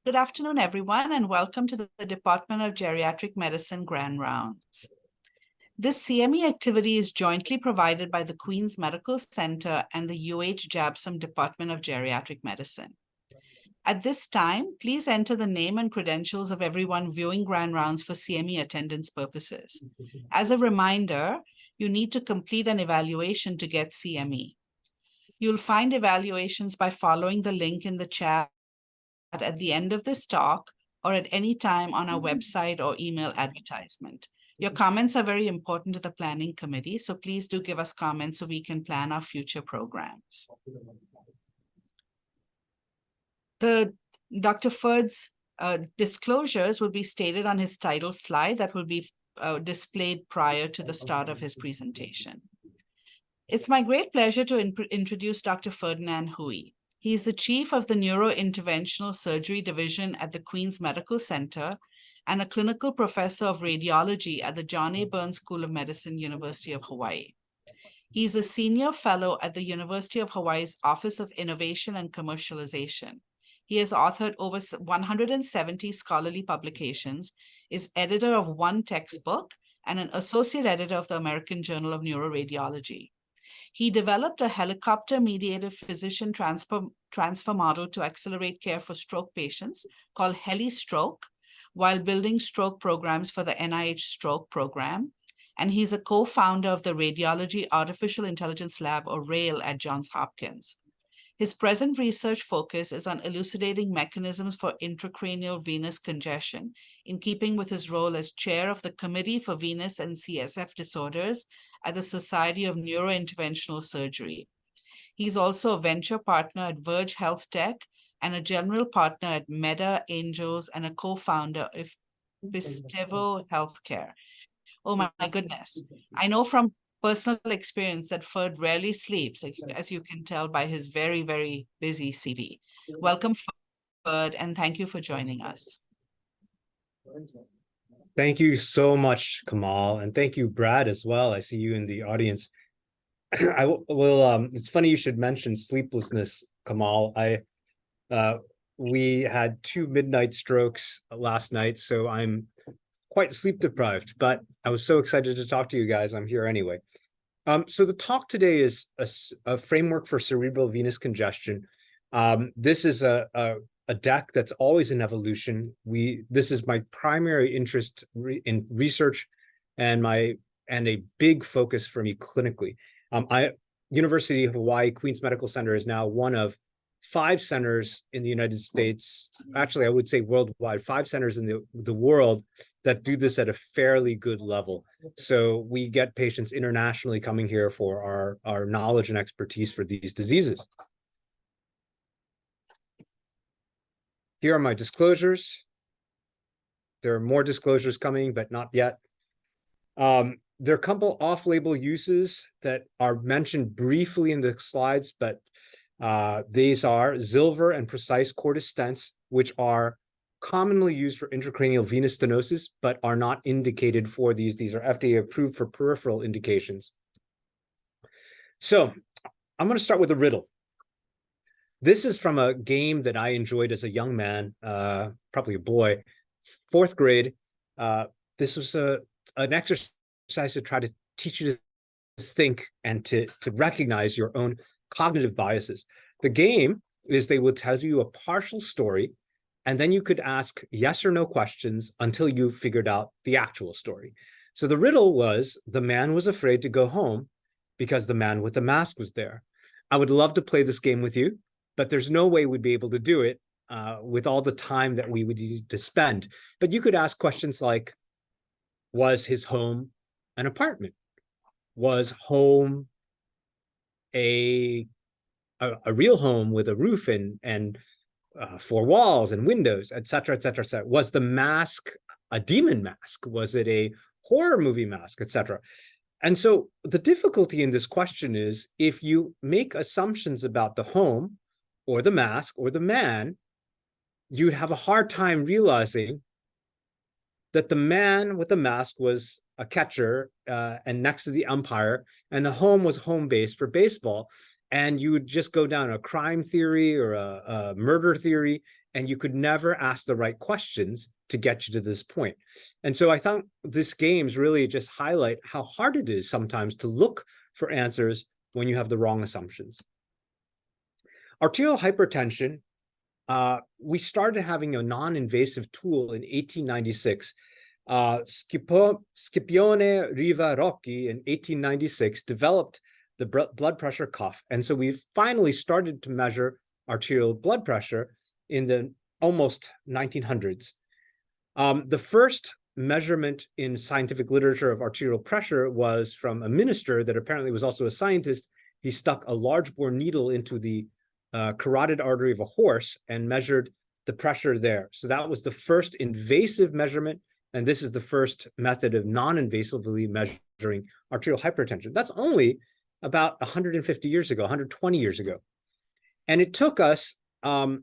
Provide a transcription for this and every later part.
Good afternoon, everyone, and welcome to the Department of Geriatric Medicine Grand Rounds. This CME activity is jointly provided by the Queen's Medical Center and the UH-JABSOM Department of Geriatric Medicine. At this time, please enter the name and credentials of everyone viewing Grand Rounds for CME attendance purposes. As a reminder, you need to complete an evaluation to get CME. You'll find evaluations by following the link in the chat at the end of this talk or at any time on our website or email advertisement. Your comments are very important to the planning committee, so please do give us comments so we can plan our future programs. Dr. Ferd's disclosures will be stated on his title slide that will be displayed prior to the start of his presentation. It's my great pleasure to introduce Dr. Ferdinand Hui. He is the chief of the Neurointerventional Surgery Division at the Queen's Medical Center and a clinical professor of radiology at the John A. Burns School of Medicine, University of Hawaii. He's a senior fellow at the University of Hawaii's Office of Innovation and Commercialization. He has authored over 170 scholarly publications, is editor of one textbook, and an associate editor of the American Journal of Neuroradiology. He developed a helicopter-mediated physician transfer model to accelerate care for stroke patients called HeliStroke, while building stroke programs for the NIH Stroke Program. And he's a co-founder of the Radiology Artificial Intelligence Lab, or RAIL, at Johns Hopkins. His present research focus is on elucidating mechanisms for intracranial venous congestion, in keeping with his role as chair of the Committee for Venous and CSF Disorders at the Society of Neurointerventional Surgery. He's also a venture partner at Verge Health Tech and a general partner at Meta Angels and a co-founder of Pistevo Healthcare. Oh my goodness. I know from personal experience that Ferd rarely sleeps, as you can tell by his very, very busy CV. Welcome, Ferd, and thank you for joining us. Thank you so much, Kamal, and thank you, Brad, as well. I see you in the audience. It's funny you should mention sleeplessness, Kamal. We had 2 midnight strokes last night, so I'm quite sleep deprived, but I was so excited to talk to you guys. I'm here anyway. So the talk today is a framework for cerebral venous congestion. This is a deck that's always in evolution. This is my primary interest in research and a big focus for me clinically. University of Hawaii Queen's Medical Center is now one of 5 centers in the United States, actually I would say worldwide, 5 centers in the world that do this at a fairly good level. So we get patients internationally coming here for our knowledge and expertise for these diseases. Here are my disclosures. There are more disclosures coming, but not yet. There are a couple off-label uses that are mentioned briefly in the slides, but these are Zilver and Precise Cordis stents, which are commonly used for intracranial venous stenosis, but are not indicated for these. These are FDA approved for peripheral indications. So I'm going to start with a riddle. This is from a game that I enjoyed as a young man, probably a boy, 4th grade. This was an exercise to try to teach you to think and to recognize your own cognitive biases. The game is they will tell you a partial story, and then you could ask yes or no questions until you figured out the actual story. So the riddle was, the man was afraid to go home because the man with the mask was there. I would love to play this game with you, but there's no way we'd be able to do it with all the time that we would need to spend. But you could ask questions like, was his home an apartment? Was home a real home with a roof and 4 walls and windows, et cetera, et cetera, et cetera? Was the mask a demon mask? Was it a horror movie mask, et cetera? And so the difficulty in this question is, if you make assumptions about the home or the mask or the man, you'd have a hard time realizing that the man with the mask was a catcher and next to the umpire, and the home was home base for baseball. and you would just go down a crime theory or a murder theory, and you could never ask the right questions to get you to this point. And so I thought this games really just highlight how hard it is sometimes to look for answers when you have the wrong assumptions. Arterial hypertension, we started having a non-invasive tool in 1896. Scipione Riva-Rocchi in 1896 developed the blood pressure cuff. And so we finally started to measure arterial blood pressure in the almost 1900s. The first measurement in scientific literature of arterial pressure was from a minister that apparently was also a scientist. He stuck a large bore needle into the carotid artery of a horse and measured the pressure there. So that was the first invasive measurement. And this is the first method of non-invasively measuring arterial hypertension. That's only about 150 years ago, 120 years ago. And it took us to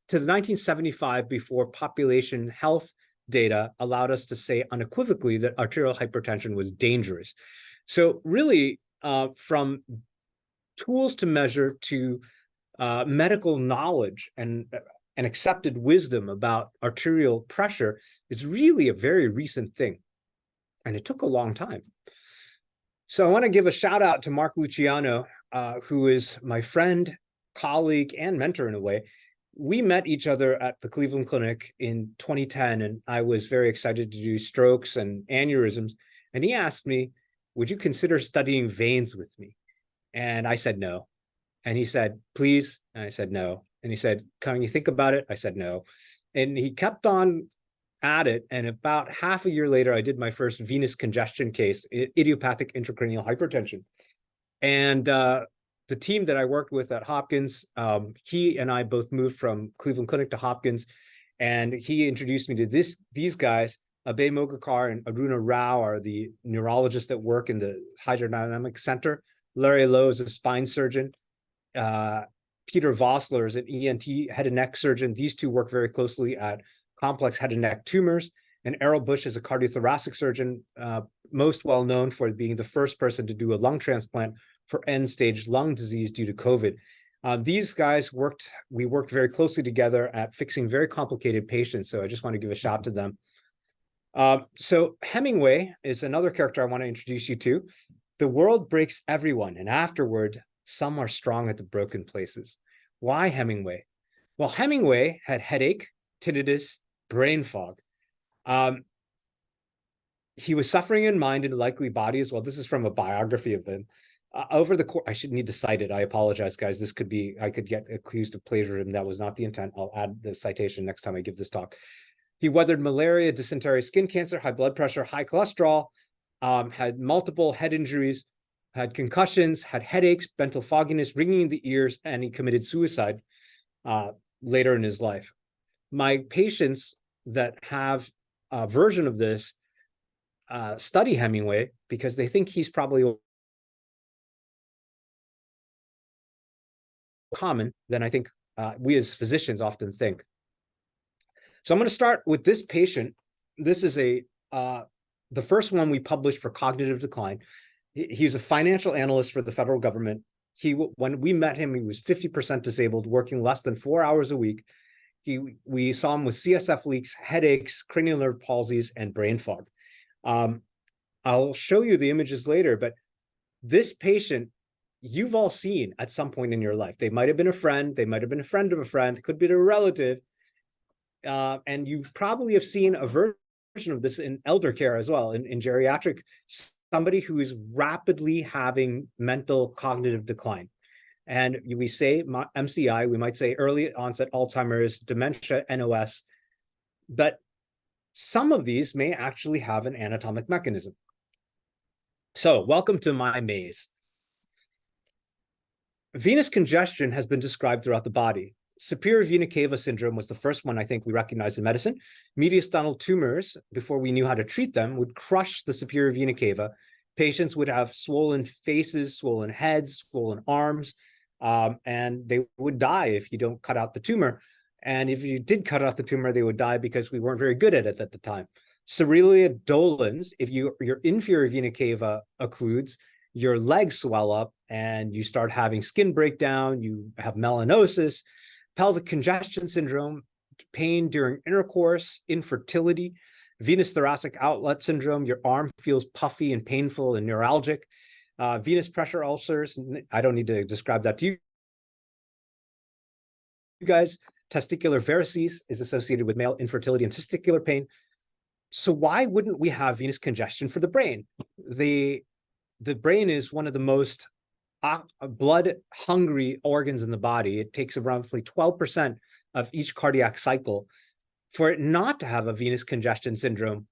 the 1975 before population health data allowed us to say unequivocally that arterial hypertension was dangerous. So really, from tools to measure to medical knowledge and accepted wisdom about arterial pressure is really a very recent thing. And it took a long time. So I want to give a shout out to Mark Luciano, who is my friend, colleague, and mentor in a way. We met each other at the Cleveland Clinic in 2010, and I was very excited to do strokes and aneurysms. And he asked me, would you consider studying veins with me? And I said no. And he said, please. And I said no. And he said, can you think about it? I said no. And he kept on at it. And about half a year later, I did my first venous congestion case, idiopathic intracranial hypertension. And the team that I worked with at Hopkins, he and I both moved from Cleveland Clinic to Hopkins. And he introduced me to these guys. Abhay Mogakar and Aruna Rao are the neurologists that work in the Hydrodynamic Center. Larry Lowe is a spine surgeon. Peter Vossler is an ENT head and neck surgeon. These two work very closely at complex head and neck tumors. And Errol Bush is a cardiothoracic surgeon, most well known for being the first person to do a lung transplant for end-stage lung disease due to COVID. These guys we worked very closely together at fixing very complicated patients. So I just want to give a shout to them. So Hemingway is another character I want to introduce you to. The world breaks everyone, and afterward, some are strong at the broken places. Why Hemingway? Well, Hemingway had headache, tinnitus, brain fog. He was suffering in mind and likely body as well. This is from a biography of him. Over the course, I should need to cite it. I apologize, guys. This could be, I could get accused of plagiarism. That was not the intent. I'll add the citation next time I give this talk. He weathered malaria, dysentery, skin cancer, high blood pressure, high cholesterol, had multiple head injuries, had concussions, had headaches, mental fogginess, ringing in the ears, and he committed suicide later in his life. My patients that have a version of this study Hemingway because they think he's probably common than I think we as physicians often think. So I'm going to start with this patient. This is the first one we published for cognitive decline. He's a financial analyst for the federal government. When we met him, he was 50% disabled, working less than 4 hours a week. We saw him with CSF leaks, headaches, cranial nerve palsies, and brain fog. I'll show you the images later, but this patient, you've all seen at some point in your life. They might have been a friend. They might have been a friend of a friend. Could be a relative. And you probably have seen a version of this in elder care as well, in geriatric, somebody who is rapidly having mental cognitive decline. And we say MCI, we might say early onset Alzheimer's, dementia, NOS, but some of these may actually have an anatomic mechanism. So welcome to my maze. Venous congestion has been described throughout the body. Superior vena cava syndrome was the first one I think we recognized in medicine. Mediastinal tumors, before we knew how to treat them, would crush the superior vena cava. Patients would have swollen faces, swollen heads, swollen arms, and they would die if you don't cut out the tumor. And if you did cut out the tumor, they would die because we weren't very good at it at the time. Cerebral dolens, if your inferior vena cava occludes, your legs swell up and you start having skin breakdown, you have melanosis, pelvic congestion syndrome, pain during intercourse, infertility, venous thoracic outlet syndrome, your arm feels puffy and painful and neuralgic, venous pressure ulcers. I don't need to describe that to you guys. Testicular varices is associated with male infertility and testicular pain. So why wouldn't we have venous congestion for the brain? The brain is one of the most blood hungry organs in the body. It takes roughly 12% of each cardiac cycle. For it not to have a venous congestion syndrome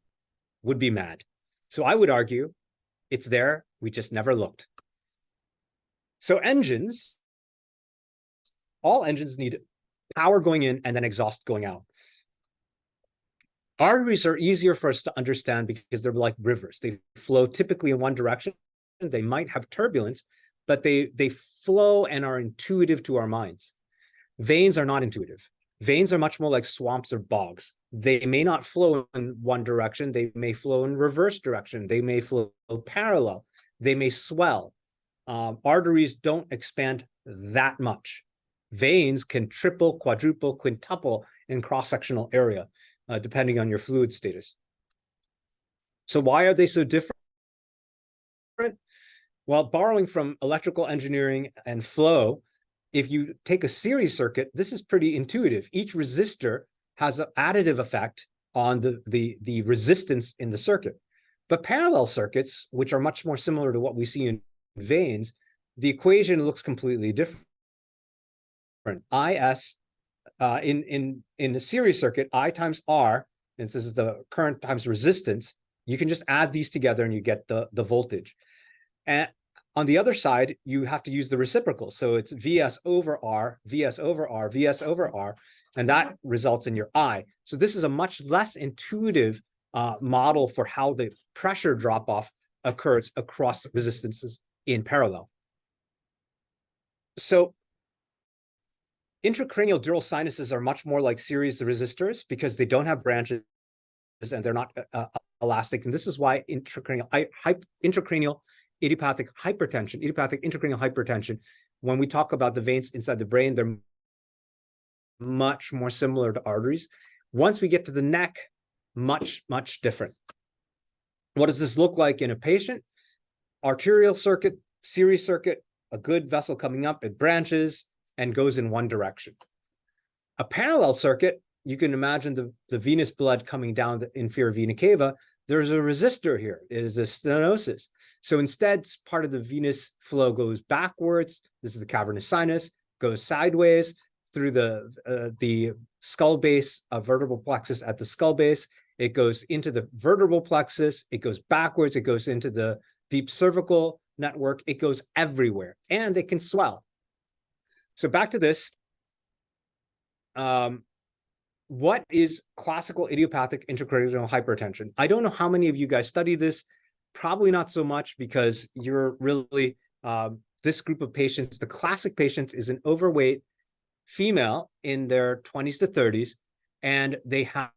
would be mad. So I would argue it's there, we just never looked. So engines, all engines need power going in and then exhaust going out. Arteries are easier for us to understand because they're like rivers. They flow typically in one direction. They might have turbulence, but they flow and are intuitive to our minds. Veins are not intuitive. Veins are much more like swamps or bogs. They may not flow in one direction. They may flow in reverse direction. They may flow parallel. They may swell. Arteries don't expand that much. Veins can triple, quadruple, quintuple in cross-sectional area, depending on your fluid status. So why are they so different? Well, borrowing from electrical engineering and flow, if you take a series circuit, this is pretty intuitive. Each resistor has an additive effect on the resistance in the circuit. But parallel circuits, which are much more similar to what we see in veins, the equation looks completely different. IS in a series circuit, I times R, and this is the current times resistance, you can just add these together and you get the voltage. And on the other side, you have to use the reciprocal. So it's VS over R, VS over R, VS over R, and that results in your I. So this is a much less intuitive model for how the pressure drop-off occurs across resistances in parallel. So intracranial dural sinuses are much more like series resistors because they don't have branches and they're not elastic. And this is why intracranial idiopathic intracranial hypertension, when we talk about the veins inside the brain, they're much more similar to arteries. Once we get to the neck, much, much different. What does this look like in a patient? Arterial circuit, series circuit, a good vessel coming up, it branches and goes in one direction. A parallel circuit, you can imagine the venous blood coming down the inferior vena cava. There's a resistor here. It is a stenosis. So instead, part of the venous flow goes backwards. This is the cavernous sinus, goes sideways through the skull base, vertebral plexus at the skull base. It goes into the vertebral plexus. It goes backwards. It goes into the deep cervical network. It goes everywhere, and it can swell. So back to this. What is classical idiopathic intracranial hypertension? I don't know how many of you guys study this. Probably not so much because you're really, this group of patients, the classic patients is an overweight female in their 20s to 30s, and they have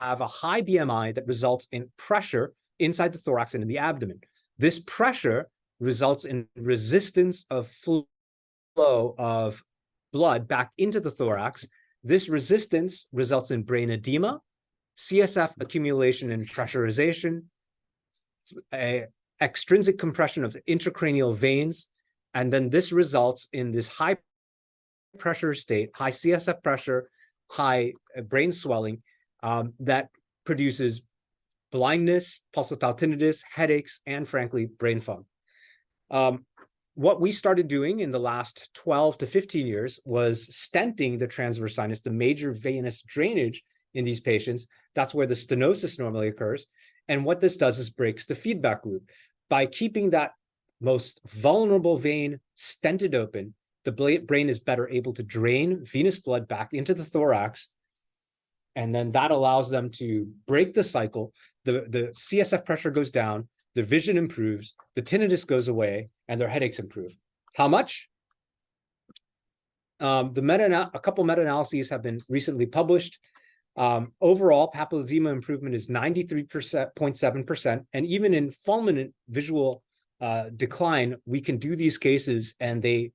a high BMI that results in pressure inside the thorax and in the abdomen. This pressure results in resistance of flow of blood back into the thorax. This resistance results in brain edema, CSF accumulation and pressurization, extrinsic compression of intracranial veins, and then this results in this high pressure state, high CSF pressure, high brain swelling that produces blindness, pulsatile tinnitus, headaches, and frankly, brain fog. What we started doing in the last 12 to 15 years was stenting the transverse sinus, the major venous drainage in these patients. That's where the stenosis normally occurs. And what this does is breaks the feedback loop. By keeping that most vulnerable vein stented open, the brain is better able to drain venous blood back into the thorax. And then that allows them to break the cycle. The CSF pressure goes down, the vision improves, the tinnitus goes away, and their headaches improve. How much? A couple meta-analyses have been recently published. Overall, papilledema improvement is 93.7%, and even in fulminant visual decline, we can do these cases and they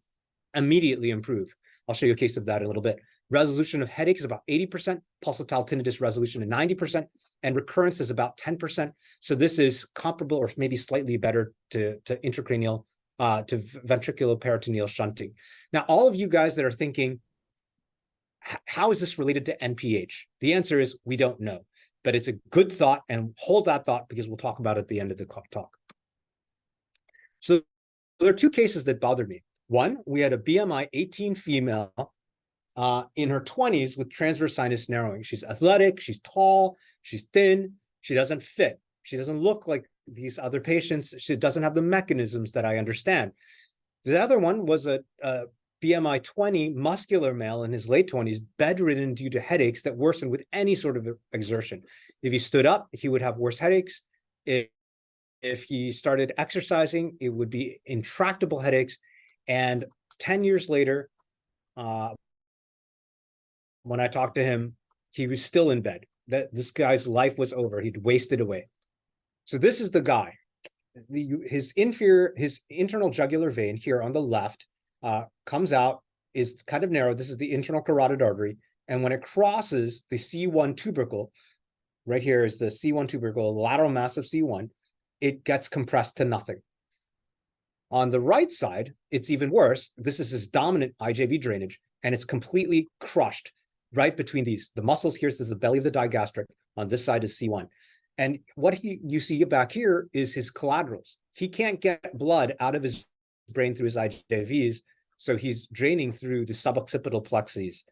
immediately improve. I'll show you a case of that in a little bit. Resolution of headache is about 80%, pulsatile tinnitus resolution is 90%, and recurrence is about 10%. So this is comparable or maybe slightly better to intracranial, to ventriculoperitoneal shunting. Now, all of you guys that are thinking, how is this related to NPH? The answer is we don't know, but it's a good thought, and hold that thought because we'll talk about it at the end of the talk. So there are two cases that bothered me. One, we had a BMI 18 female in her 20s with transverse sinus narrowing. She's athletic, she's tall, she's thin, she doesn't fit. She doesn't look like these other patients. She doesn't have the mechanisms that I understand. The other one was a BMI 20 muscular male in his late 20s, bedridden due to headaches that worsened with any sort of exertion. If he stood up, he would have worse headaches. If he started exercising, it would be intractable headaches. And 10 years later, when I talked to him, he was still in bed. This guy's life was over. He'd wasted away. So this is the guy. His internal jugular vein here on the left comes out, is kind of narrow. This is the internal carotid artery. And when it crosses the C1 tubercle, right here is the C1 tubercle, lateral mass of C1, it gets compressed to nothing. On the right side, it's even worse. This is his dominant IJV drainage, and it's completely crushed right between these. The muscles here, this is the belly of the digastric. On this side is C1. And what you see back here is his collaterals. He can't get blood out of his brain through his IJVs, so he's draining through the suboccipital plexus.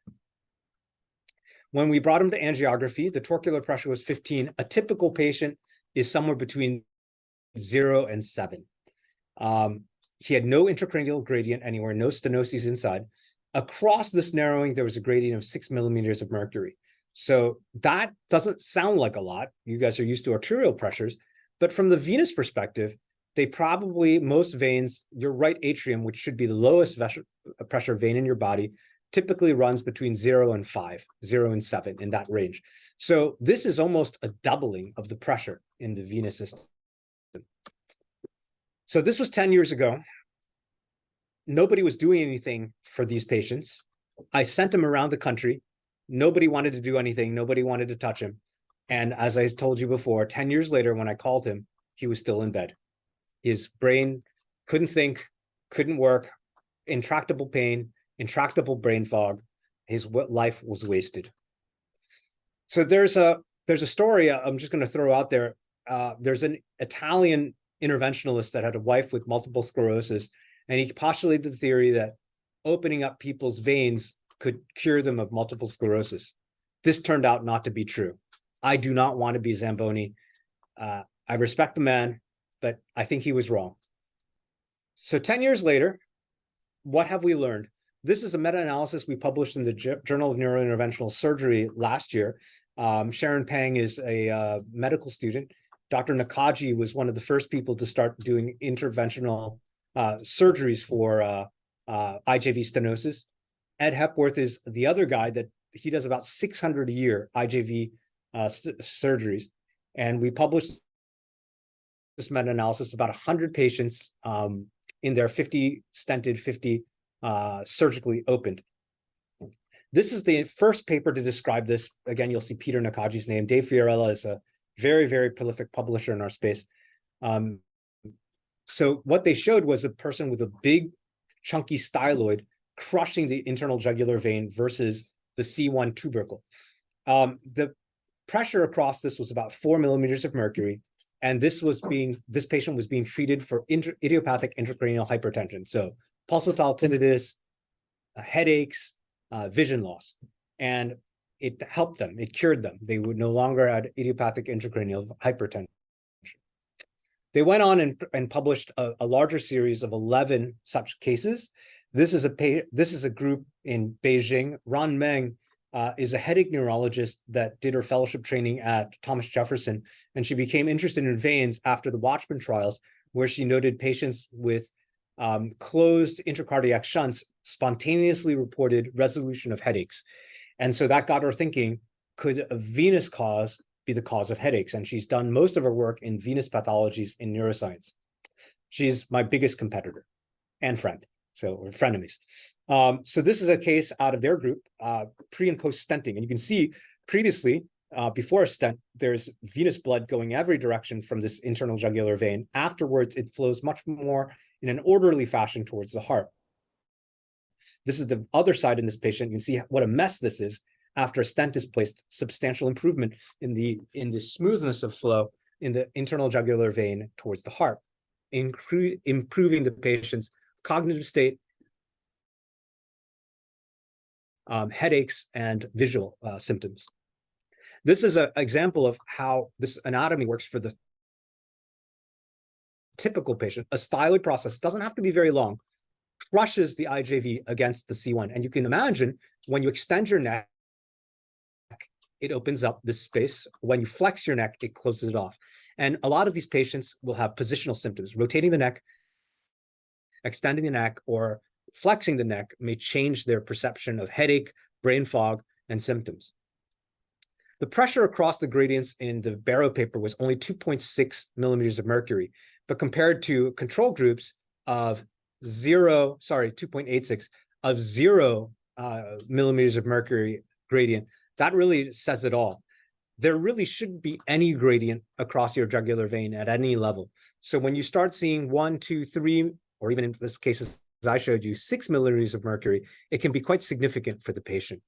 When we brought him to angiography, the torcular pressure was 15. A typical patient is somewhere between 0 and 7. He had no intracranial gradient anywhere, no stenoses inside. Across this narrowing, there was a gradient of 6 millimeters of mercury. So that doesn't sound like a lot. You guys are used to arterial pressures, but from the venous perspective, they probably, most veins, your right atrium, which should be the lowest pressure vein in your body, typically runs between 0 and 5, 0 and 7, in that range. So this is almost a doubling of the pressure in the venous system. So this was 10 years ago. Nobody was doing anything for these patients. I sent them around the country. Nobody wanted to do anything. Nobody wanted to touch him. And as I told you before, 10 years later, when I called him, he was still in bed. His brain couldn't think, couldn't work, intractable pain, intractable brain fog. His life was wasted. So there's a story I'm just going to throw out there. There's an Italian interventionalist that had a wife with multiple sclerosis, and he postulated the theory that opening up people's veins could cure them of multiple sclerosis. This turned out not to be true. I do not want to be Zamboni. I respect the man, but I think he was wrong. So 10 years later, what have we learned? This is a meta-analysis we published in the Journal of Neurointerventional Surgery last year. Sharon Pang is a medical student. Dr. Nakaji was one of the first people to start doing interventional surgeries for IJV stenosis. Ed Hepworth is the other guy that he does about 600 a year IJV surgeries. And we published this meta-analysis, about 100 patients in there, 50 stented, 50 surgically opened. This is the first paper to describe this. Again, you'll see Peter Nakaji's name. Dave Fiorella is a very, very prolific publisher in our space. So what they showed was a person with a big, chunky styloid crushing the internal jugular vein versus the C1 tubercle. The pressure across this was about 4 millimeters of mercury, and this patient was being treated for idiopathic intracranial hypertension. So pulsatile tinnitus, headaches, vision loss, and it helped them. It cured them. They would no longer have idiopathic intracranial hypertension. They went on and published a larger series of 11 such cases. This is a group in Beijing. Ron Meng is a headache neurologist that did her fellowship training at Thomas Jefferson, and she became interested in veins after the Watchman trials, where she noted patients with closed intracardiac shunts spontaneously reported resolution of headaches. And so that got her thinking, could a venous cause be the cause of headaches? And she's done most of her work in venous pathologies in neuroscience. She's my biggest competitor and friend, so we're frenemies. So this is a case out of their group, pre and post stenting. And you can see previously, before a stent, there's venous blood going every direction from this internal jugular vein. Afterwards, it flows much more in an orderly fashion towards the heart. This is the other side in this patient. You can see what a mess this is. After a stent is placed, substantial improvement in the smoothness of flow in the internal jugular vein towards the heart, improving the patient's cognitive state, headaches, and visual symptoms. This is an example of how this anatomy works for the typical patient. A styloid process doesn't have to be very long, crushes the IJV against the C1. And you can imagine when you extend your neck, it opens up this space. When you flex your neck, it closes it off. And a lot of these patients will have positional symptoms. Rotating the neck, extending the neck, or flexing the neck may change their perception of headache, brain fog, and symptoms. The pressure across the gradients in the Barrow paper was only 2.6 millimeters of mercury, but compared to control groups of 2.86 of 0 millimeters of mercury gradient, that really says it all. There really shouldn't be any gradient across your jugular vein at any level. So when you start seeing 1, 2, 3, or even in this case, as I showed you, 6 millimeters of mercury, it can be quite significant for the patient.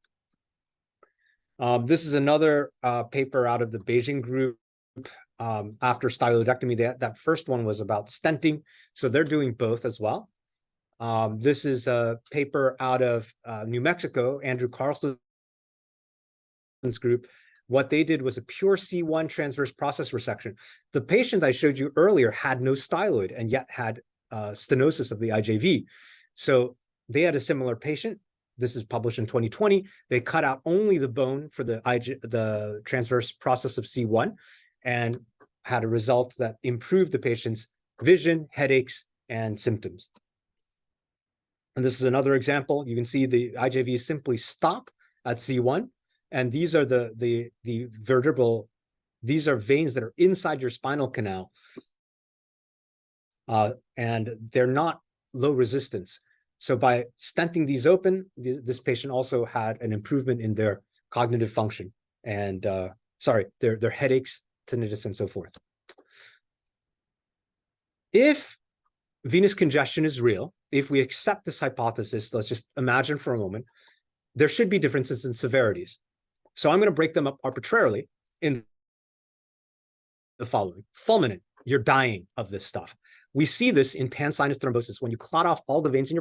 This is another paper out of the Beijing group after styloidectomy. That first one was about stenting, so they're doing both as well. This is a paper out of New Mexico, Andrew Carlson's group. What they did was a pure C1 transverse process resection. The patient I showed you earlier had no styloid and yet had stenosis of the IJV. So they had a similar patient. This is published in 2020. They cut out only the bone for the transverse process of C1 and had a result that improved the patient's vision, headaches, and symptoms. And this is another example. You can see the IJV simply stop at C1. And these are the vertebral, these are veins that are inside your spinal canal. And they're not low resistance. So by stenting these open, this patient also had an improvement in their cognitive function and their headaches, tinnitus, and so forth. If venous congestion is real, if we accept this hypothesis, let's just imagine for a moment, there should be differences in severities. So I'm going to break them up arbitrarily in the following. Fulminant, you're dying of this stuff. We see this in pansinus thrombosis. When you clot off all the veins in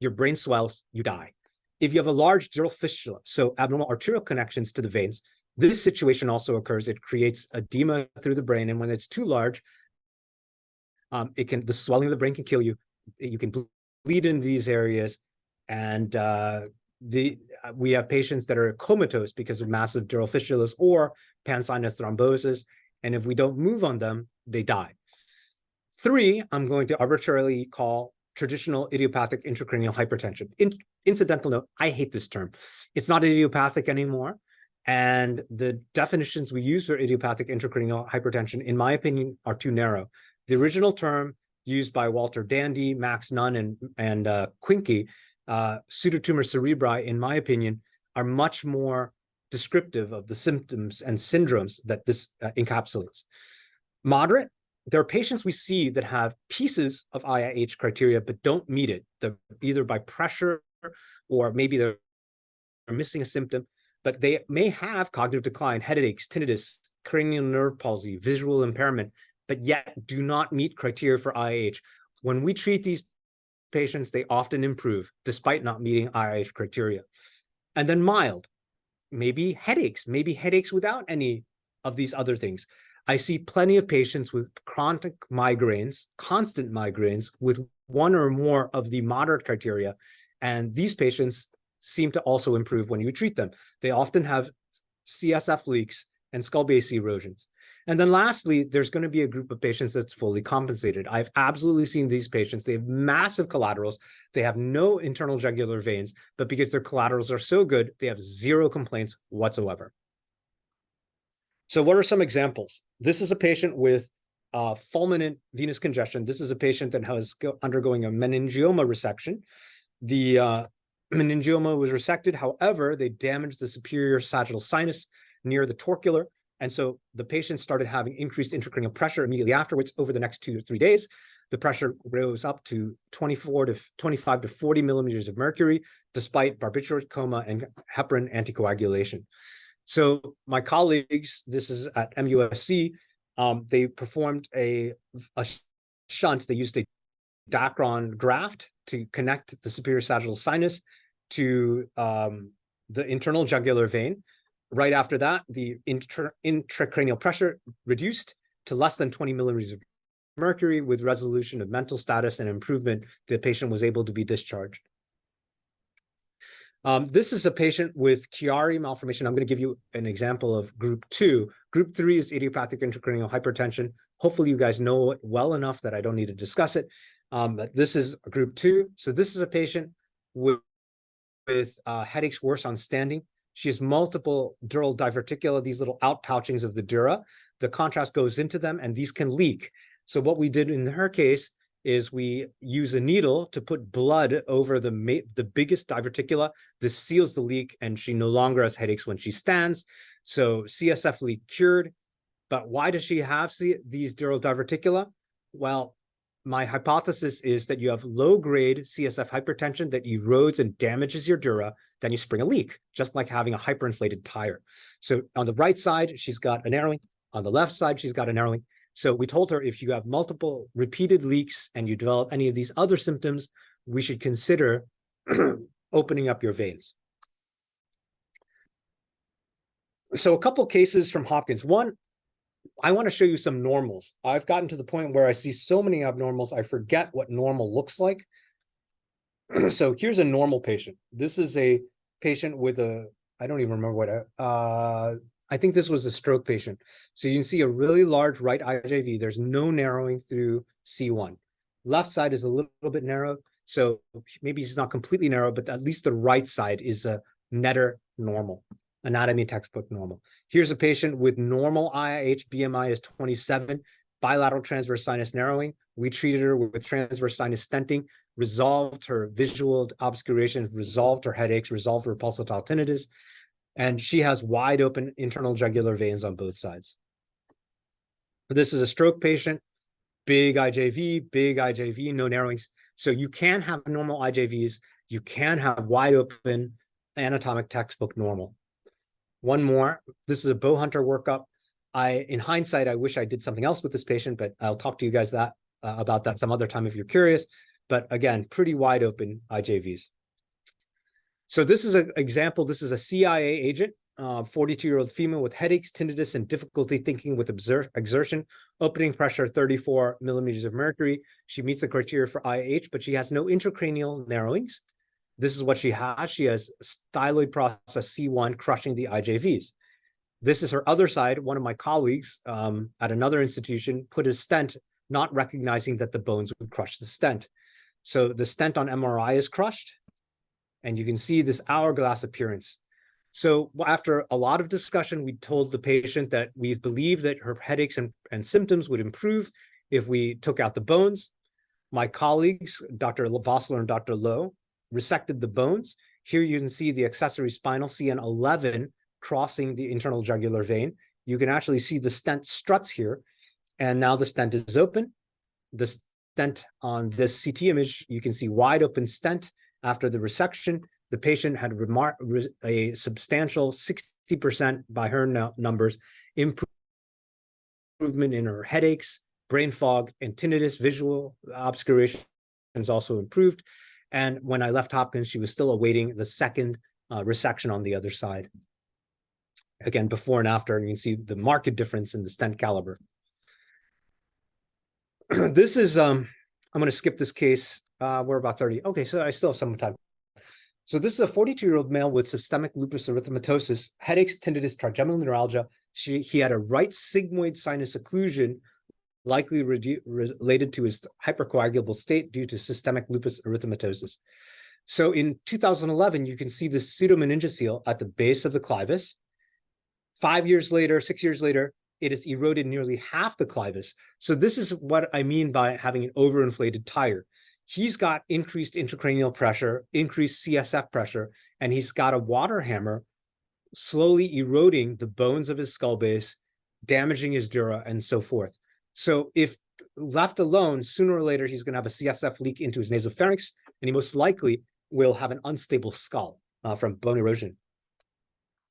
your brain swells, you die. If you have a large dural fistula, so abnormal arterial connections to the veins, this situation also occurs. It creates edema through the brain, and when it's too large, the swelling of the brain can kill you. You can bleed in these areas, and we have patients that are comatose because of massive dural fistulas or pansinus thrombosis, and if we don't move on them, they die. 3, I'm going to arbitrarily call traditional idiopathic intracranial hypertension. Incidental note, I hate this term. It's not idiopathic anymore, and the definitions we use for idiopathic intracranial hypertension, in my opinion, are too narrow. The original term used by Walter Dandy, Max Nunn, and Quincke, pseudotumor cerebri, in my opinion, are much more descriptive of the symptoms and syndromes that this encapsulates. Moderate, there are patients we see that have pieces of IIH criteria but don't meet it, either by pressure or maybe they're missing a symptom, but they may have cognitive decline, headaches, tinnitus, cranial nerve palsy, visual impairment, but yet do not meet criteria for IIH. When we treat these patients, they often improve despite not meeting IIH criteria. And then mild, maybe headaches without any of these other things. I see plenty of patients with chronic migraines, constant migraines, with one or more of the moderate criteria. And these patients seem to also improve when you treat them. They often have CSF leaks and skull base erosions. And then lastly, there's going to be a group of patients that's fully compensated. I've absolutely seen these patients. They have massive collaterals. They have no internal jugular veins, but because their collaterals are so good, they have 0 complaints whatsoever. So what are some examples? This is a patient with fulminant venous congestion. This is a patient that was undergoing a meningioma resection. The meningioma was resected. However, they damaged the superior sagittal sinus near the torcular. And so the patient started having increased intracranial pressure immediately afterwards. Over the next 2 to 3 days, the pressure rose up to 25 to 40 millimeters of mercury, despite barbiturate coma and heparin anticoagulation. So my colleagues, this is at MUSC, they performed a shunt. They used a Dacron graft to connect the superior sagittal sinus to the internal jugular vein. Right after that, the intracranial pressure reduced to less than 20 millimeters of mercury. With resolution of mental status and improvement, the patient was able to be discharged. This is a patient with Chiari malformation. I'm going to give you an example of group 2. Group 3 is idiopathic intracranial hypertension. Hopefully you guys know it well enough that I don't need to discuss it. But this is group 2. So this is a patient with headaches worse on standing. She has multiple dural diverticula, these little outpouchings of the dura. The contrast goes into them and these can leak. So what we did in her case is we use a needle to put blood over the biggest diverticula. This seals the leak and she no longer has headaches when she stands. So CSF leak cured. But why does she have these dural diverticula? Well, my hypothesis is that you have low-grade CSF hypertension that erodes and damages your dura, then you spring a leak, just like having a hyperinflated tire. So on the right side, she's got a narrowing. On the left side, she's got a narrowing. So we told her if you have multiple repeated leaks and you develop any of these other symptoms, we should consider opening up your veins. So a couple cases from Hopkins. One, I want to show you some normals. I've gotten to the point where I see so many abnormals, I forget what normal looks like. So here's a normal patient. This is a patient with I don't even remember what, I think this was a stroke patient. So you can see a really large right IJV. There's no narrowing through C1. Left side is a little bit narrow. So maybe it's not completely narrow, but at least the right side is a netter normal. Anatomy textbook normal. Here's a patient with normal IIH, BMI is 27, bilateral transverse sinus narrowing. We treated her with transverse sinus stenting, resolved her visual obscurations, resolved her headaches, resolved her pulsatile tinnitus, and she has wide open internal jugular veins on both sides. This is a stroke patient, big IJV, no narrowings. So you can have normal IJVs, you can have wide open anatomic textbook normal. One more, this is a bow hunter workup. In hindsight, I wish I did something else with this patient, but I'll talk to you guys about that some other time if you're curious. But again, pretty wide open IJVs. So this is an example. This is a CIA agent, 42-year-old female with headaches, tinnitus, and difficulty thinking with exertion, opening pressure 34 millimeters of mercury. She meets the criteria for IH, but she has no intracranial narrowings. This is what she has. She has styloid process C1 crushing the IJVs. This is her other side. One of my colleagues at another institution put a stent, not recognizing that the bones would crush the stent. So the stent on MRI is crushed, and you can see this hourglass appearance. So after a lot of discussion, we told the patient that we believe that her headaches and symptoms would improve if we took out the bones. My colleagues, Dr. Vossler and Dr. Lowe, resected the bones. Here you can see the accessory spinal CN11 crossing the internal jugular vein. You can actually see the stent struts here, and now the stent is open. The stent on this CT image, you can see wide open stent after the resection. The patient had a substantial 60% by her numbers improvement in her headaches, brain fog, and tinnitus. Visual obscurations also improved. And when I left Hopkins, she was still awaiting the second resection on the other side. Again, before and after, and you can see the marked difference in the stent caliber. This is, I'm going to skip this case. We're about 30. Okay, so I still have some time. So this is a 42-year-old male with systemic lupus erythematosus, headaches, tinnitus, trigeminal neuralgia. He had a right sigmoid sinus occlusion, likely related to his hypercoagulable state due to systemic lupus erythematosus. So in 2011, you can see this pseudomeningocele at the base of the clivus. 6 years later, it has eroded nearly half the clivus. So this is what I mean by having an overinflated tire. He's got increased intracranial pressure, increased CSF pressure, and he's got a water hammer slowly eroding the bones of his skull base, damaging his dura, and so forth. So if left alone, sooner or later, he's going to have a CSF leak into his nasopharynx, and he most likely will have an unstable skull from bone erosion.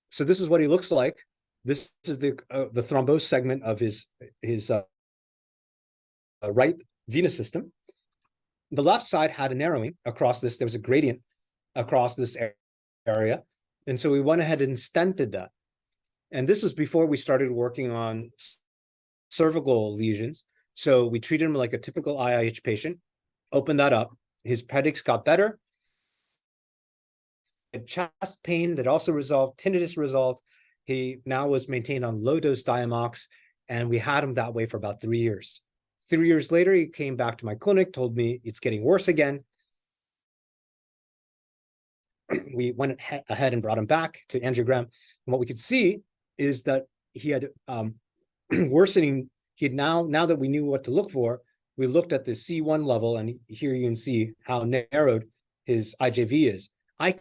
So this is what he looks like. This is the thrombosed segment of his right venous system. The left side had a narrowing across this. There was a gradient across this area. And so we went ahead and stented that. And this was before we started working on cervical lesions. So we treated him like a typical IIH patient, opened that up. His headaches got better. Chest pain that also resolved, tinnitus resolved. He now was maintained on low-dose Diamox, and we had him that way for about 3 years. 3 years later, he came back to my clinic, told me it's getting worse again. We went ahead and brought him back to angiogram. And what we could see is that he had worsening. He had now that we knew what to look for, we looked at the C1 level, and here you can see how narrowed his IJV is. I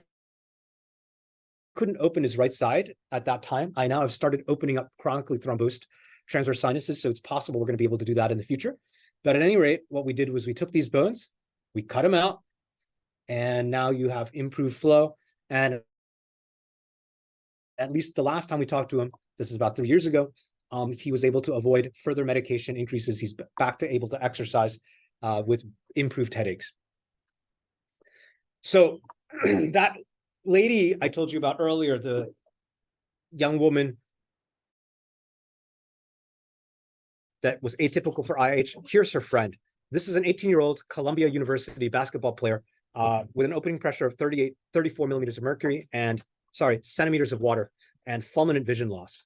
couldn't open his right side at that time. I now have started opening up chronically thrombosed transverse sinuses, so it's possible we're going to be able to do that in the future. But at any rate, what we did was we took these bones, we cut them out, and now you have improved flow. And at least the last time we talked to him, this is about 3 years ago, he was able to avoid further medication increases. He's back to able to exercise with improved headaches. So that lady I told you about earlier, the young woman that was atypical for IH, here's her friend. This is an 18-year-old Columbia University basketball player with an opening pressure of 34 millimeters of mercury and, centimeters of water and fulminant vision loss.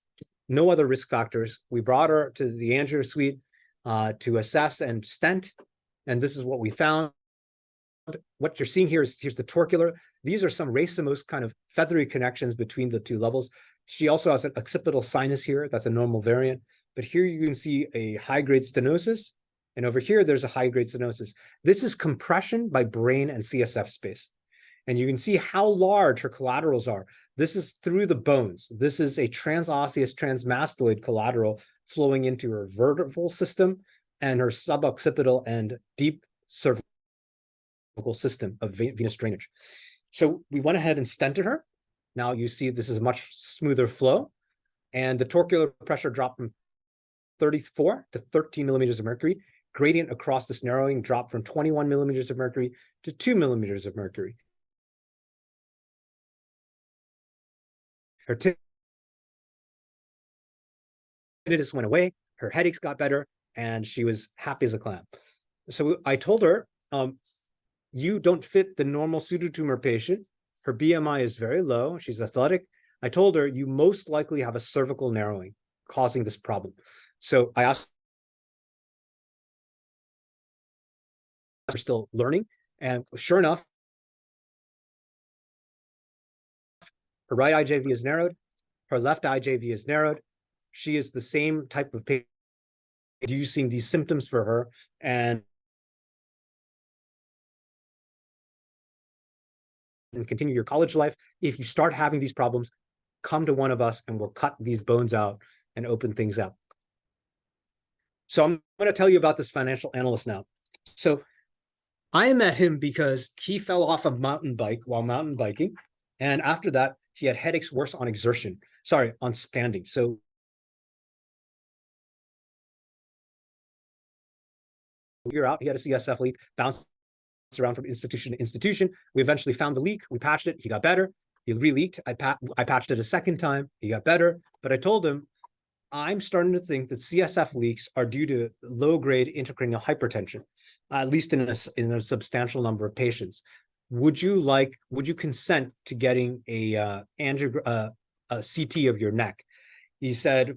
No other risk factors. We brought her to the angio suite to assess and stent, and this is what we found. What you're seeing here is, here's the torcular. These are some racemose kind of feathery connections between the two levels. She also has an occipital sinus here. That's a normal variant. But here you can see a high-grade stenosis. And over here, there's a high-grade stenosis. This is compression by brain and CSF space. And you can see how large her collaterals are. This is through the bones. This is a transosseous transmastoid collateral flowing into her vertebral system and her suboccipital and deep cervical system of venous drainage. So we went ahead and stented her. Now you see this is a much smoother flow, and the torcular pressure dropped from 34 to 13 millimeters of mercury. Gradient across this narrowing dropped from 21 millimeters of mercury to 2 millimeters of mercury. Her tinnitus went away, her headaches got better, and she was happy as a clam. So I told her, you don't fit the normal pseudotumor patient. Her BMI is very low. She's athletic. I told her, you most likely have a cervical narrowing causing this problem. So I asked her, still learning, and sure enough, her right IJV is narrowed. Her left IJV is narrowed. She is the same type of patient using these symptoms for her, and continue your college life. If you start having these problems, come to one of us and we'll cut these bones out and open things up. So I'm going to tell you about this financial analyst now. So I met him because he fell off a mountain bike while mountain biking. And after that, he had headaches worse on exertion, on standing. So you're out, he had a CSF leak, bounced around from institution to institution. We eventually found the leak. We patched it. He got better. He re-leaked. I patched it a second time. He got better. But I told him, I'm starting to think that CSF leaks are due to low-grade intracranial hypertension, at least in a substantial number of patients. Would you consent to getting a CT of your neck? He said,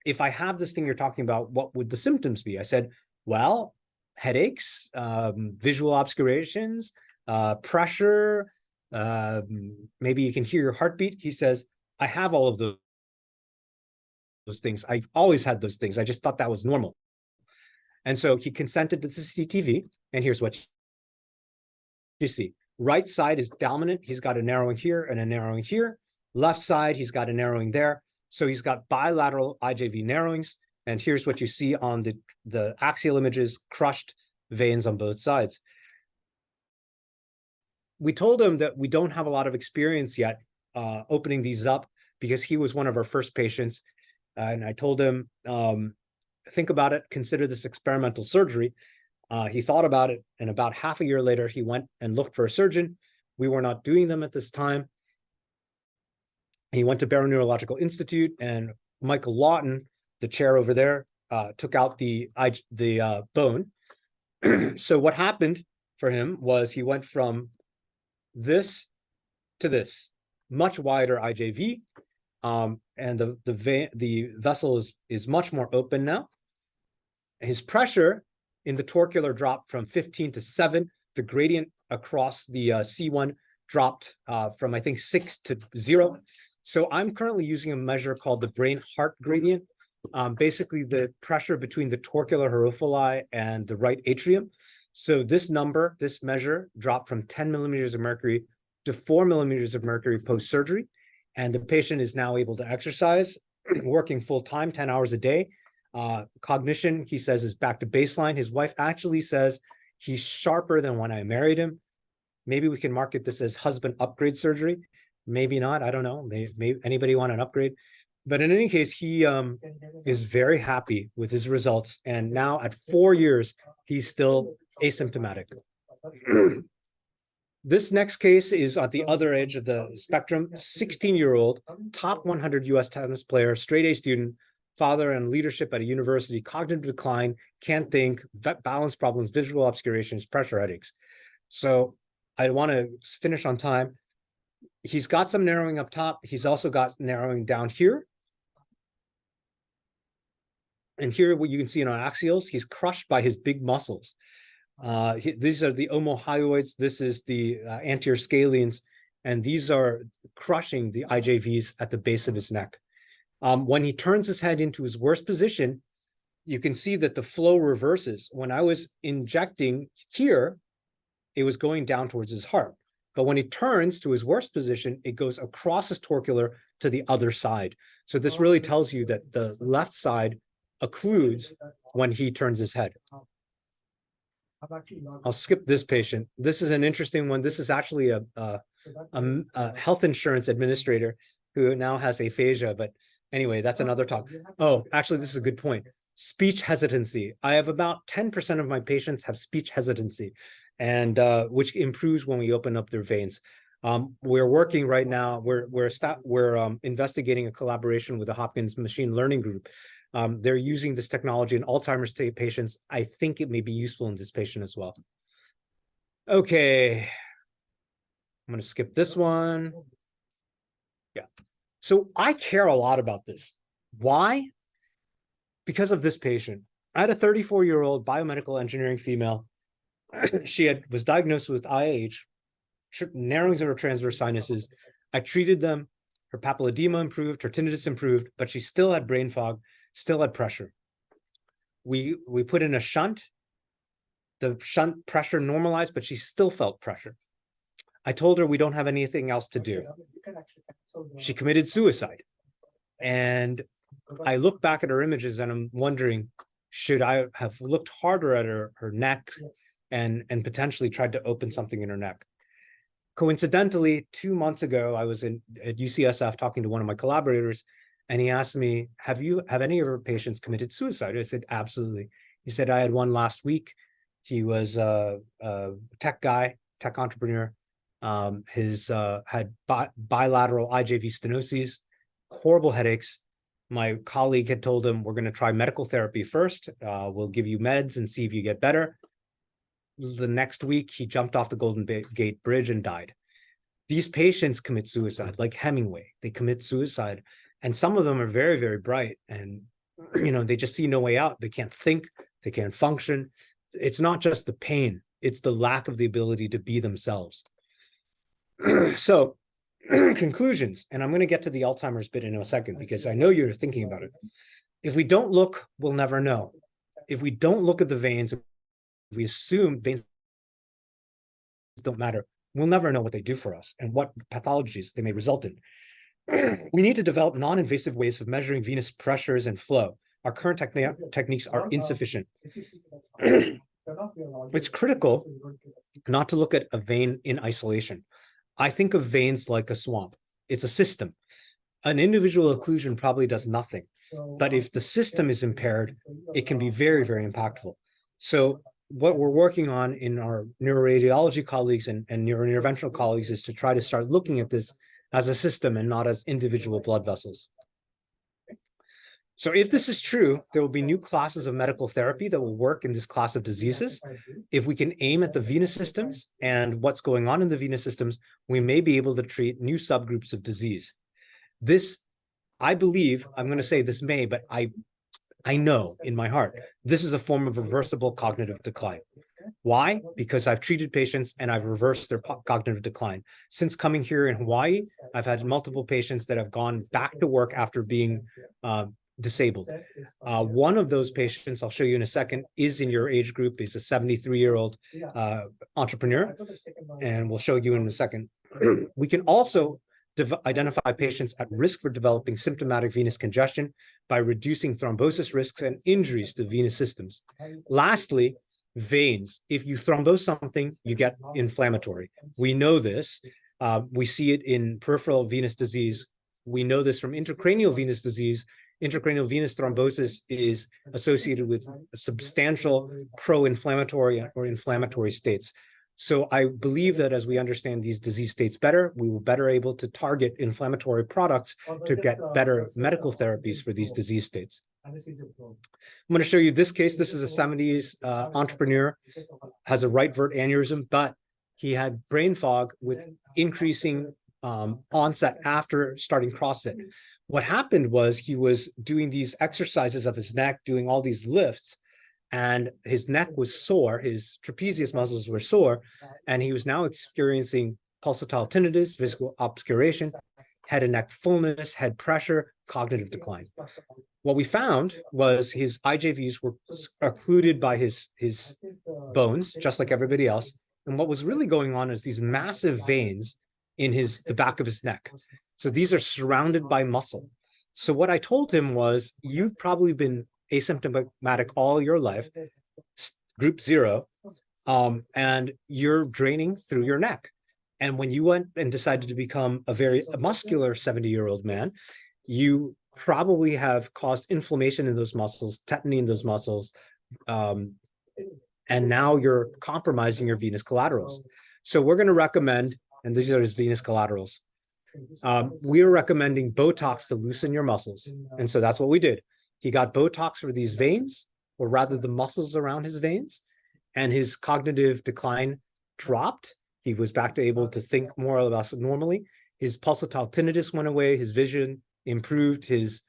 if I have this thing you're talking about, what would the symptoms be? I said, well, headaches, visual obscurations, pressure, maybe you can hear your heartbeat. He says, I have all of those. things. I've always had those things. I just thought that was normal. And so he consented to the CTV, and here's what you see. Right side is dominant. He's got a narrowing here and a narrowing here. Left side, he's got a narrowing there. So he's got bilateral IJV narrowings. And here's what you see on the axial images, crushed veins on both sides. We told him that we don't have a lot of experience yet opening these up because he was one of our first patients. And I told him, think about it, consider this experimental surgery. He thought about it, and about half a year later, he went and looked for a surgeon. We were not doing them at this time. He went to Barrow Neurological Institute, and Michael Lawton, the chair over there, took out the bone. So what happened for him was he went from this to this, much wider IJV, and the vessel is much more open now. His pressure in the torcular dropped from 15 to 7. The gradient across the C1 dropped from, I think, 6 to 0. So I'm currently using a measure called the brain-heart gradient, basically the pressure between the torcular haerophili and the right atrium. So this number, this measure, dropped from 10 millimeters of mercury to 4 millimeters of mercury post-surgery. And the patient is now able to exercise, working full-time, 10 hours a day. Cognition, he says, is back to baseline. His wife actually says he's sharper than when I married him. Maybe we can market this as husband upgrade surgery. Maybe not. I don't know. Maybe anybody want an upgrade? But in any case, he is very happy with his results. And now at 4 years, he's still asymptomatic. This next case is at the other edge of the spectrum. 16-year-old, top 100 US tennis player, straight A student, father and leadership at a university, cognitive decline, can't think, balance problems, visual obscurations, pressure headaches. So I want to finish on time. He's got some narrowing up top. He's also got narrowing down here. And here, what you can see in our axials, he's crushed by his big muscles. These are the omohyoids. This is the anterior scalenes. And these are crushing the IJVs at the base of his neck. When he turns his head into his worst position, you can see that the flow reverses. When I was injecting here, it was going down towards his heart. But when he turns to his worst position, it goes across his torcular to the other side. So this really tells you that the left side occludes when he turns his head. I'll skip this patient. This is an interesting one. This is actually a health insurance administrator who now has aphasia, but anyway, that's another talk. Oh, actually, this is a good point. Speech hesitancy. I have about 10% of my patients have speech hesitancy, and which improves when we open up their veins. We're working right now. We're investigating a collaboration with the Hopkins Machine Learning Group. They're using this technology in Alzheimer's patients. I think it may be useful in this patient as well. Okay, I'm going to skip this one. Yeah. So I care a lot about this. Why? Because of this patient. I had a 34-year-old biomedical engineering female. She was diagnosed with IH, narrowings of her transverse sinuses. I treated them. Her papilledema improved, her tinnitus improved, but she still had brain fog, still had pressure. We put in a shunt. The shunt pressure normalized, but she still felt pressure. I told her we don't have anything else to do. She committed suicide. And I look back at her images and I'm wondering, should I have looked harder at her neck and potentially tried to open something in her neck? Coincidentally, 2 months ago, I was at UCSF talking to one of my collaborators, and he asked me, have any of your patients committed suicide? I said, absolutely. He said, I had one last week. He was a tech guy, tech entrepreneur. His had bilateral IJV stenoses, horrible headaches. My colleague had told him, we're going to try medical therapy first. We'll give you meds and see if you get better. The next week, he jumped off the Golden Gate Bridge and died. These patients commit suicide, like Hemingway. They commit suicide. And some of them are very, very bright. And, they just see no way out. They can't think. They can't function. It's not just the pain. It's the lack of the ability to be themselves. So Conclusions, and I'm going to get to the Alzheimer's bit in a second because I know you're thinking about it. If we don't look, we'll never know. If we don't look at the veins, if we assume veins don't matter, we'll never know what they do for us and what pathologies they may result in. We need to develop non-invasive ways of measuring venous pressures and flow. Our current techniques are insufficient. It's critical not to look at a vein in isolation. I think of veins like a swamp. It's a system. An individual occlusion probably does nothing. But if the system is impaired, it can be very, very impactful. So what we're working on in our neuroradiology colleagues and neurointerventional colleagues is to try to start looking at this as a system and not as individual blood vessels. So if this is true, there will be new classes of medical therapy that will work in this class of diseases. If we can aim at the venous systems and what's going on in the venous systems, we may be able to treat new subgroups of disease. This, I believe, I'm going to say this may, but I know in my heart, this is a form of reversible cognitive decline. Why? Because I've treated patients and I've reversed their cognitive decline. Since coming here in Hawaii, I've had multiple patients that have gone back to work after being disabled. One of those patients, I'll show you in a second, is in your age group. He's a 73-year-old entrepreneur, and we'll show you in a second. We can also identify patients at risk for developing symptomatic venous congestion by reducing thrombosis risks and injuries to venous systems. Lastly, veins. If you thrombose something, you get inflammatory. We know this. We see it in peripheral venous disease. We know this from intracranial venous disease. Intracranial venous thrombosis is associated with substantial pro-inflammatory or inflammatory states. So I believe that as we understand these disease states better, we will better able to target inflammatory products to get better medical therapies for these disease states. I'm going to show you this case. This is a 70s entrepreneur, has a right vert aneurysm, but he had brain fog with increasing onset after starting CrossFit. What happened was he was doing these exercises of his neck, doing all these lifts, and his neck was sore, his trapezius muscles were sore, and he was now experiencing pulsatile tinnitus, visual obscuration, head and neck fullness, head pressure, cognitive decline. What we found was his IJVs were occluded by his bones, just like everybody else. And what was really going on is these massive veins in the back of his neck. So these are surrounded by muscle. So what I told him was, you've probably been asymptomatic all your life, group 0, and you're draining through your neck. And when you went and decided to become a very muscular 70-year-old man, you probably have caused inflammation in those muscles, tetany in those muscles, and now you're compromising your venous collaterals. So we're going to recommend, and these are his venous collaterals, we are recommending Botox to loosen your muscles. And so that's what we did. He got Botox for these veins, or rather the muscles around his veins, and his cognitive decline dropped. He was back to able to think more or less normally. His pulsatile tinnitus went away, his vision improved, his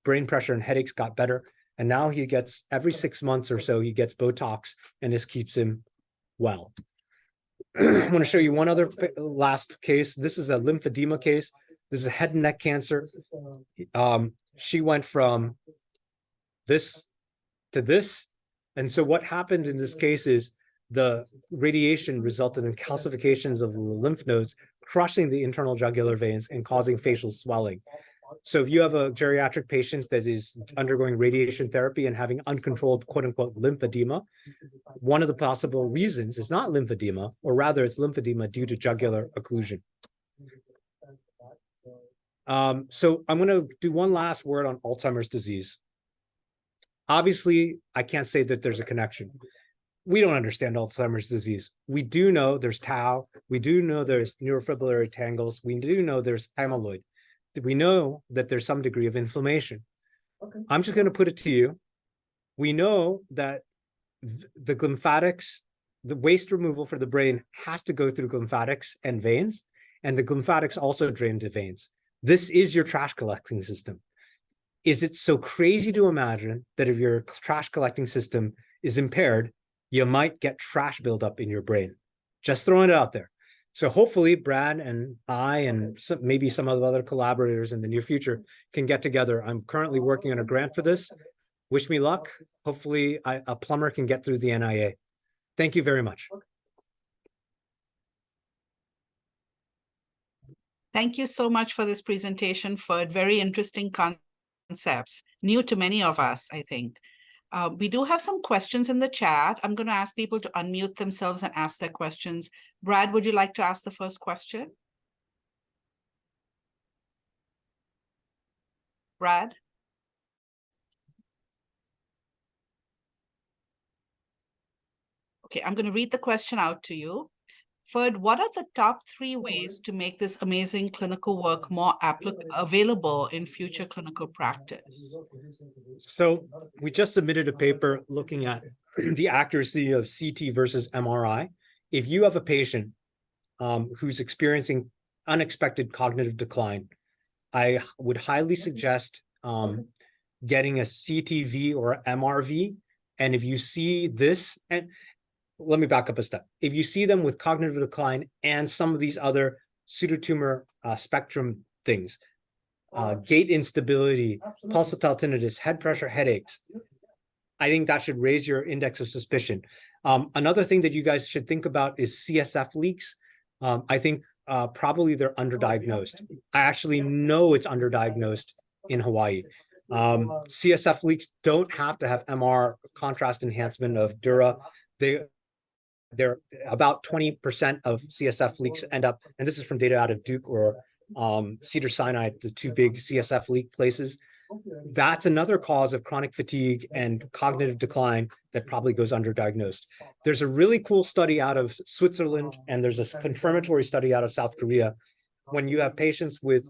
brain pressure and headaches got better. And now he gets, every 6 months or so, he gets Botox, and this keeps him well. I want to show you one other last case. This is a lymphedema case. This is a head and neck cancer. She went from this to this. And so what happened in this case is the radiation resulted in calcifications of the lymph nodes, crushing the internal jugular veins and causing facial swelling. So if you have a geriatric patient that is undergoing radiation therapy and having uncontrolled, quote unquote, lymphedema, one of the possible reasons is not lymphedema, or rather it's lymphedema due to jugular occlusion. So I'm going to do one last word on Alzheimer's disease. Obviously, I can't say that there's a connection. We don't understand Alzheimer's disease. We do know there's tau. We do know there's neurofibrillary tangles. We do know there's amyloid. We know that there's some degree of inflammation. Okay. I'm just going to put it to you. We know that the lymphatics, the waste removal for the brain has to go through lymphatics and veins, and the lymphatics also drain to veins. This is your trash collecting system. Is it so crazy to imagine that if your trash collecting system is impaired, you might get trash buildup in your brain? Just throwing it out there. So hopefully Brad and I and maybe some of the other collaborators in the near future can get together. I'm currently working on a grant for this. Wish me luck. Hopefully a plumber can get through the NIA. Thank you very much. Thank you so much for this presentation, Ferd. Very interesting concepts, new to many of us, I think. We do have some questions in the chat. I'm going to ask people to unmute themselves and ask their questions. Brad, would you like to ask the first question? Brad? Okay, I'm going to read the question out to you. Ferd, what are the top 3 ways to make this amazing clinical work more available in future clinical practice? So we just submitted a paper looking at the accuracy of CT versus MRI. If you have a patient who's experiencing unexpected cognitive decline, I would highly suggest getting a CTV or MRV. And if you see this, and let me back up a step. If you see them with cognitive decline and some of these other pseudotumor spectrum things, gait instability, pulsatile tinnitus, head pressure, headaches, I think that should raise your index of suspicion. Another thing that you guys should think about is CSF leaks. I think probably they're underdiagnosed. I actually know it's underdiagnosed in Hawaii. CSF leaks don't have to have MR contrast enhancement of dura. They're about 20% of CSF leaks end up, and this is from data out of Duke or Cedars-Sinai, the 2 big CSF leak places. That's another cause of chronic fatigue and cognitive decline that probably goes underdiagnosed. There's a really cool study out of Switzerland, and there's a confirmatory study out of South Korea. When you have patients with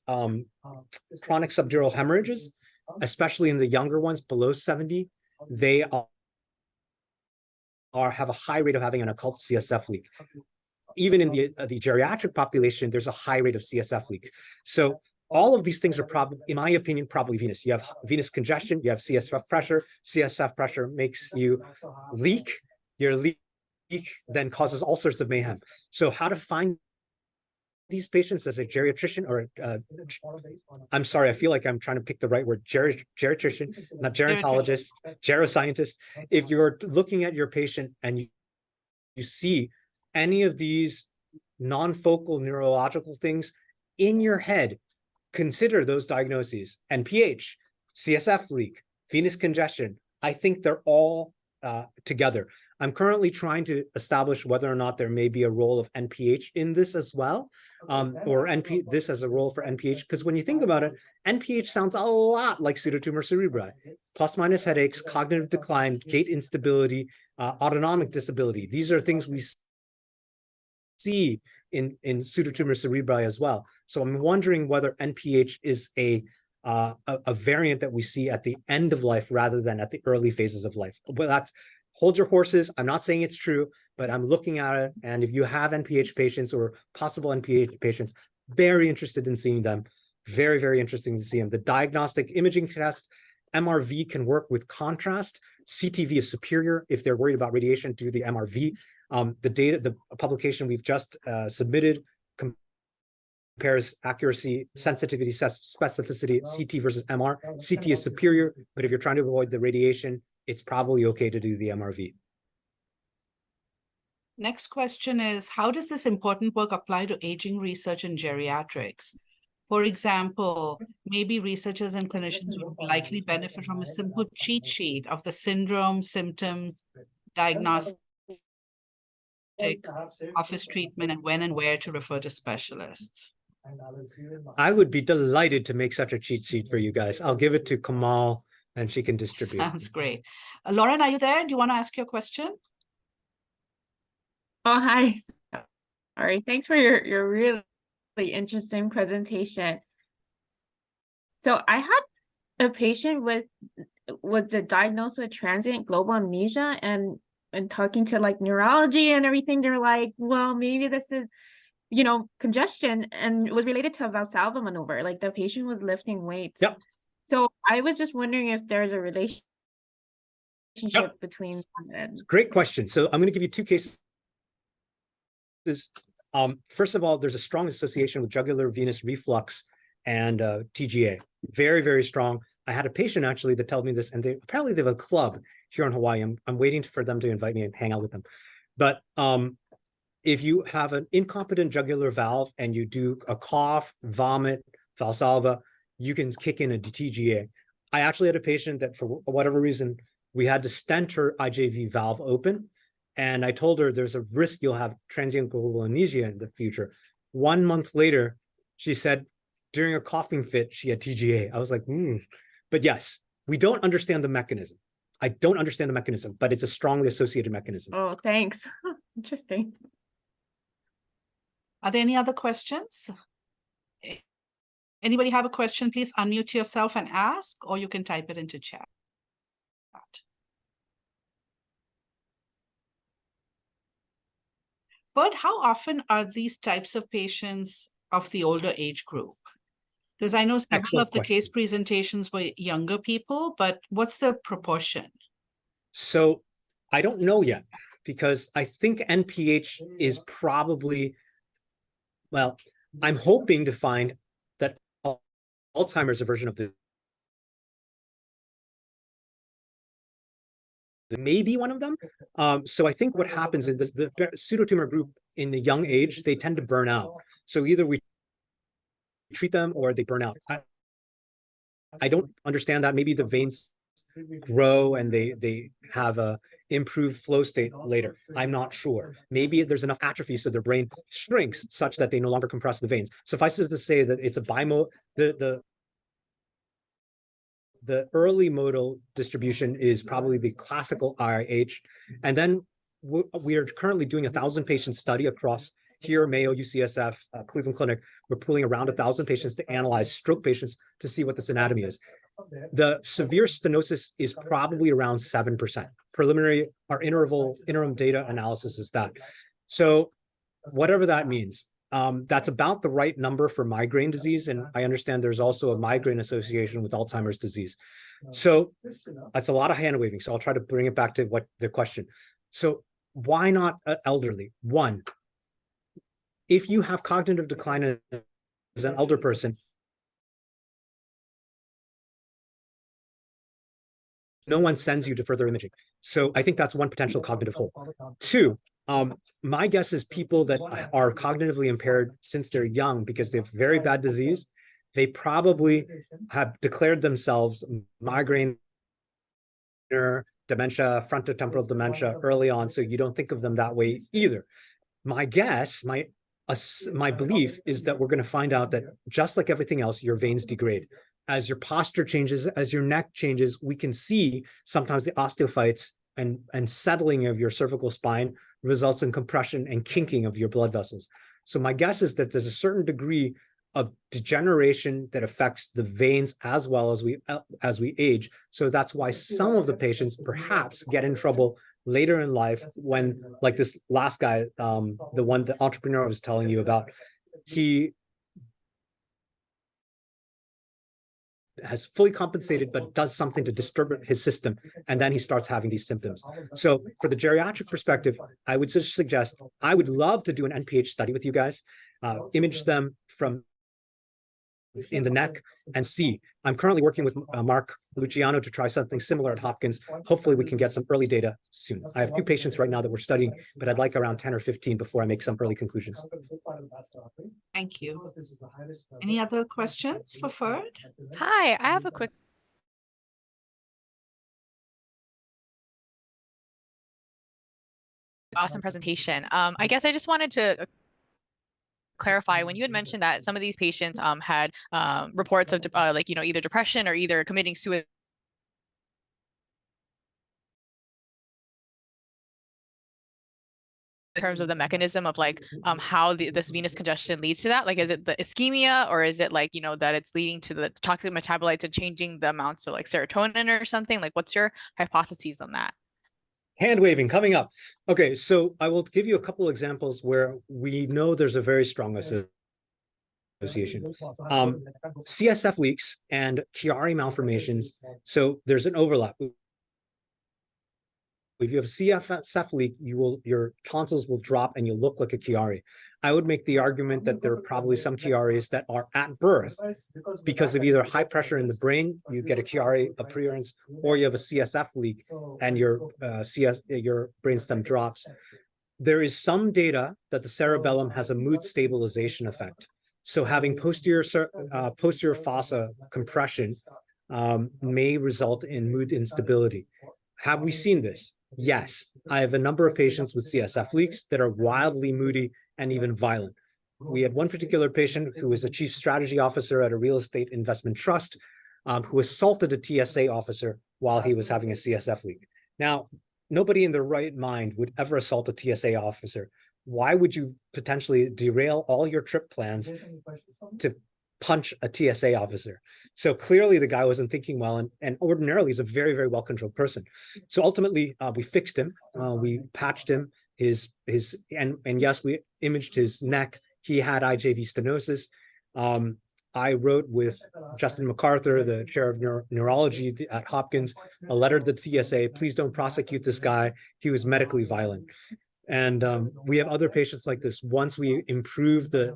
chronic subdural hemorrhages, especially in the younger ones below 70, they have a high rate of having an occult CSF leak. Even in the geriatric population, there's a high rate of CSF leak. So all of these things are probably, in my opinion, probably venous. You have venous congestion, you have CSF pressure. CSF pressure makes you leak. Your leak then causes all sorts of mayhem. So how to find these patients as a geriatrician or I'm sorry, I feel like I'm trying to pick the right word, geriatrician, not gerontologist, geroscientist. If you're looking at your patient and you see any of these non-focal neurological things in your head, consider those diagnoses. NPH, CSF leak, venous congestion. I think they're all together. I'm currently trying to establish whether or not there may be a role of NPH in this as well, or this as a role for NPH, because when you think about it, NPH sounds a lot like pseudotumor cerebri. Plus minus headaches, cognitive decline, gait instability, autonomic disability. These are things we see in pseudotumor cerebri as well. So I'm wondering whether NPH is a variant that we see at the end of life rather than at the early phases of life. Well, that's, hold your horses. I'm not saying it's true, but I'm looking at it. And if you have NPH patients or possible NPH patients, very interested in seeing them. Very, very interesting to see them. The diagnostic imaging test, MRV can work with contrast. CTV is superior. If they're worried about radiation, do the MRV. The publication we've just submitted compares accuracy, sensitivity, specificity, CT versus MR. CT is superior, but if you're trying to avoid the radiation, it's probably okay to do the MRV. Next question is, how does this important work apply to aging research in geriatrics? For example, maybe researchers and clinicians would likely benefit from a simple cheat sheet of the syndrome, symptoms, diagnostic, office treatment, and when and where to refer to specialists. I would be delighted to make such a cheat sheet for you guys. I'll give it to Kamal and she can distribute. Sounds great. Lauren, are you there? Do you want to ask your question? Oh, hi. All right. Thanks for your really interesting presentation. So I had a patient was diagnosed with transient global amnesia, and talking to like neurology and everything, they're like, well, maybe this is, congestion, and it was related to a Valsalva maneuver. Like the patient was lifting weights. Yep. So I was just wondering if there's a relationship between them. Great question. So I'm going to give you 2 cases First of all, there's a strong association with jugular venous reflux and TGA. Very, very strong. I had a patient actually that told me this, and apparently they have a club here in Hawaii. I'm waiting for them to invite me and hang out with them. But if you have an incompetent jugular valve and you do a cough, vomit, Valsalva, you can kick in a TGA. I actually had a patient that for whatever reason, we had to stent her IJV valve open. And I told her there's a risk you'll have transient global anesthesia in the future. 1 month later, she said during a coughing fit, she had TGA. I was like, But yes, we don't understand the mechanism. I don't understand the mechanism, but it's a strongly associated mechanism. Oh, thanks. Interesting. Are there any other questions? Anybody have a question, please unmute yourself and ask, or you can type it into chat. But how often are these types of patients of the older age group? Because I know several Excellent of the case question. presentations were younger people, but what's the proportion? So I don't know yet, because I think NPH is probably, well, I'm hoping to find that Alzheimer's a version of the may be one of them. So I think what happens is the pseudotumor group in the young age, they tend to burn out. So either we treat them or they burn out. I don't understand that. Maybe the veins grow and they have a improved flow state later. I'm not sure. Maybe there's enough atrophy so their brain shrinks such that they no longer compress the veins. Suffice it to say that it's a bimodal. The early modal distribution is probably the classical IIH. And then we are currently doing a 1,000-patient study across here, Mayo, UCSF, Cleveland Clinic. We're pulling around 1,000 patients to analyze stroke patients to see what this anatomy is. The severe stenosis is probably around 7%. Preliminary, our interim data analysis is that. So whatever that means, that's about the right number for migraine disease. And I understand there's also a migraine association with Alzheimer's disease. So that's a lot of hand waving. So I'll try to bring it back to what the question. So why not elderly? One, if you have cognitive decline as an elder person, no one sends you to further imaging. So I think that's one potential cognitive hole. Two, my guess is people that are cognitively impaired since they're young because they have very bad disease, they probably have declared themselves migraine, dementia, frontotemporal dementia early on, so you don't think of them that way either. My guess, my belief is that we're going to find out that just like everything else, your veins degrade. As your posture changes, as your neck changes, we can see sometimes the osteophytes and settling of your cervical spine results in compression and kinking of your blood vessels. So my guess is that there's a certain degree of degeneration that affects the veins as well as we age. So that's why some of the patients perhaps get in trouble later in life when, like this last guy, the entrepreneur I was telling you about, he has fully compensated, but does something to disturb his system. And then he starts having these symptoms. So for the geriatric perspective, I would just suggest, I would love to do an NPH study with you guys, image them from in the neck and see. I'm currently working with Mark Luciano to try something similar at Hopkins. Hopefully we can get some early data soon. I have a few patients right now that we're studying, but I'd like around 10 or 15 before I make some early conclusions. Thank you. Any other questions for Ferd? Hi, I have a quick awesome presentation. I guess I just wanted to clarify when you had mentioned that some of these patients had reports of like, either depression or either committing suicide in terms of the mechanism of like how this venous congestion leads to that. Like, is it the ischemia, or is it like, that it's leading to the toxic metabolites and changing the amounts of like serotonin or something? Like, what's your hypotheses on that? Hand waving coming up. Okay, so I will give you a couple examples where we know there's a very strong association. CSF leaks and Chiari malformations. So there's an overlap. if you have a CSF leak, your tonsils will drop and you'll look like a Chiari. I would make the argument that there are probably some Chiaris that are at birth because of either high pressure in the brain, you get a Chiari appearance, or you have a CSF leak and your brainstem drops. There is some data that the cerebellum has a mood stabilization effect. So having posterior fossa compression may result in mood instability. Have we seen this? Yes. I have a number of patients with CSF leaks that are wildly moody and even violent. We had one particular patient who was a chief strategy officer at a real estate investment trust who assaulted a TSA officer while he was having a CSF leak. Now, nobody in their right mind would ever assault a TSA officer. Why would you potentially derail all your trip plans to punch a TSA officer? So clearly the guy wasn't thinking well, and ordinarily he's a very, very well-controlled person. So ultimately we fixed him, we patched him, and yes, we imaged his neck. He had IJV stenosis. I wrote with Justin MacArthur, the chair of neurology at Hopkins, a letter to the TSA, please don't prosecute this guy. He was medically violent. And we have other patients like this. Once we improve the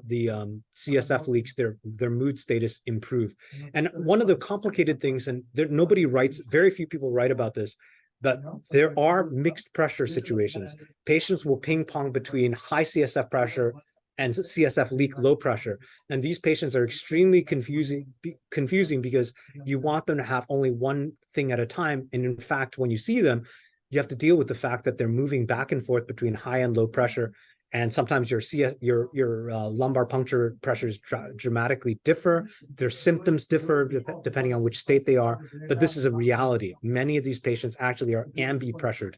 CSF leaks, their mood status improve. And one of the complicated things, and nobody writes, very few people write about this, but there are mixed pressure situations. Patients will ping pong between high CSF pressure and CSF leak low pressure. And these patients are extremely confusing because you want them to have only one thing at a time. And in fact, when you see them, you have to deal with the fact that they're moving back and forth between high and low pressure. And sometimes your lumbar puncture pressures dramatically differ. Their symptoms differ depending on which state they are. But this is a reality. Many of these patients actually are ambi-pressured.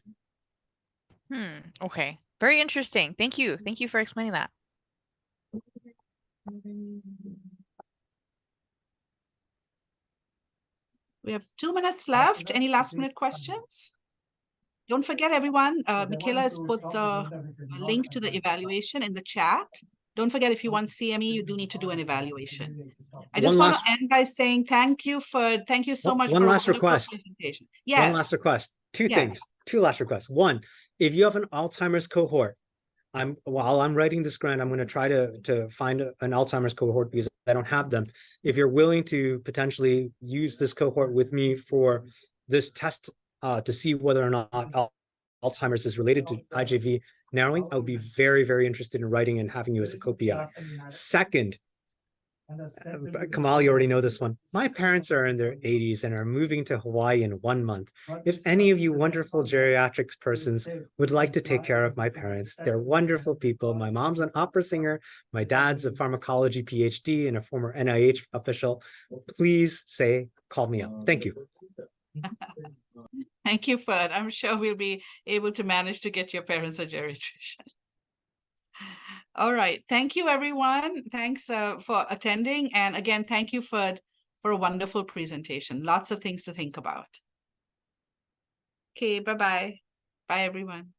Okay. Very interesting. Thank you. Thank you for explaining that. We have 2 minutes left. Any last minute questions? Don't forget, everyone, Michaela has put the link to the evaluation in the chat. Don't forget, if you want CME, you do need to do an evaluation. I just want to end by saying thank you so much. One last request. Presentation. Yes. One last request. Two last requests. One, if you have an Alzheimer's cohort, while I'm writing this grant, I'm going to try to find an Alzheimer's cohort because I don't have them. If you're willing to potentially use this cohort with me for this test to see whether or not Alzheimer's is related to IJV narrowing, I would be very, very interested in writing and having you as a co-PI. Second, Kamal, you already know this one. My parents are in their 80s and are moving to Hawaii in 1 month. If any of you wonderful geriatrics persons would like to take care of my parents, they're wonderful people. My mom's an opera singer. My dad's a pharmacology PhD and a former NIH official. Please call me up. Thank you. Thank you, Ferd. I'm sure we'll be able to manage to get your parents a geriatrician. All right. Thank you, everyone. Thanks for attending. And again, thank you, Ferd, for a wonderful presentation. Lots of things to think about. Okay, bye-bye. Bye, everyone.